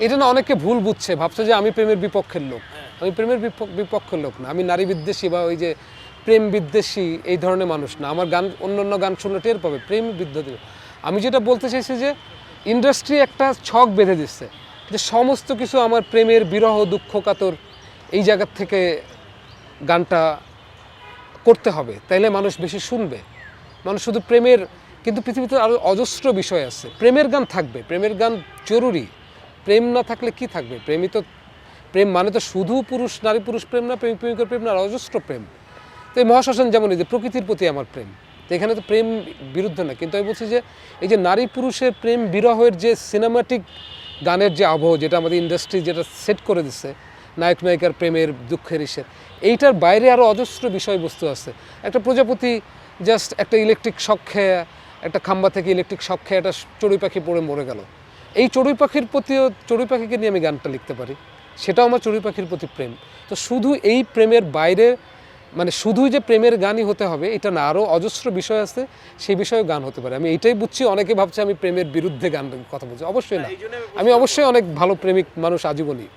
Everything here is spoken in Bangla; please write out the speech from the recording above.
এটা না অনেকে ভুল বুঝছে, ভাবছে যে আমি প্রেমের বিপক্ষের লোক। আমি প্রেমের বিপক্ষের লোক না, আমি নারী বিদ্বেষী বা ওই যে প্রেম বিদ্বেষী এই ধরনের মানুষ না। আমার গান, অন্য গান শুনলে টের পাবে প্রেম বিদ্বেষী। আমি যেটা বলতে চাইছি যে ইন্ডাস্ট্রি একটা ছক বেঁধে দিচ্ছে যে সমস্ত কিছু আমার প্রেমের বিরহ দুঃখ কাতর এই জায়গার থেকে গানটা করতে হবে, তাইলে মানুষ বেশি শুনবে। মানুষ শুধু প্রেমের, কিন্তু পৃথিবীতে আরও অজস্র বিষয় আছে। প্রেমের গান থাকবে, প্রেমের গান জরুরি। প্রেম না থাকলে কি থাকবে? প্রেম মানে তো শুধু পুরুষ নারী পুরুষ প্রেম না, প্রেমিক প্রেমিকার প্রেম না, আর অজস্র প্রেম। তো এই মহাশ্মশান যেমন এই যে প্রকৃতির প্রতি আমার প্রেম, তো এখানে তো প্রেম বিরুদ্ধে না, কিন্তু আমি বলছি যে এই যে নারী পুরুষের প্রেম বিরহের যে সিনেমাটিক গানের যে আবহ, যেটা আমাদের ইন্ডাস্ট্রি যেটা সেট করে দিচ্ছে, নায়ক নায়িকার প্রেমের দুঃখের ইসের, এইটার বাইরে আরও অজস্র বিষয়বস্তু আছে। একটা প্রজাপতি জাস্ট একটা ইলেকট্রিক শক খেয়ে, একটা খাম্বা থেকে ইলেকট্রিক শক খেয়ে একটা চড়ুই পাখি পড়ে মরে গেল। এই চড়ুই পাখির প্রতিও, চড়ুই পাখিকে নিয়ে আমি গানটা লিখতে পারি, সেটাও আমার চড়ুই পাখির প্রতি প্রেম। তো শুধু এই প্রেমের বাইরে, মানে শুধুই যে প্রেমের গানই হতে হবে এটা না, আরও অজস্র বিষয় আছে, সেই বিষয়ে গান হতে পারে। আমি এইটাই বুঝছি, অনেকে ভাবছে আমি প্রেমের বিরুদ্ধে গান কথা বলছি, অবশ্যই না। আমি অবশ্যই অনেক ভালো প্রেমিক মানুষ আজীবনই।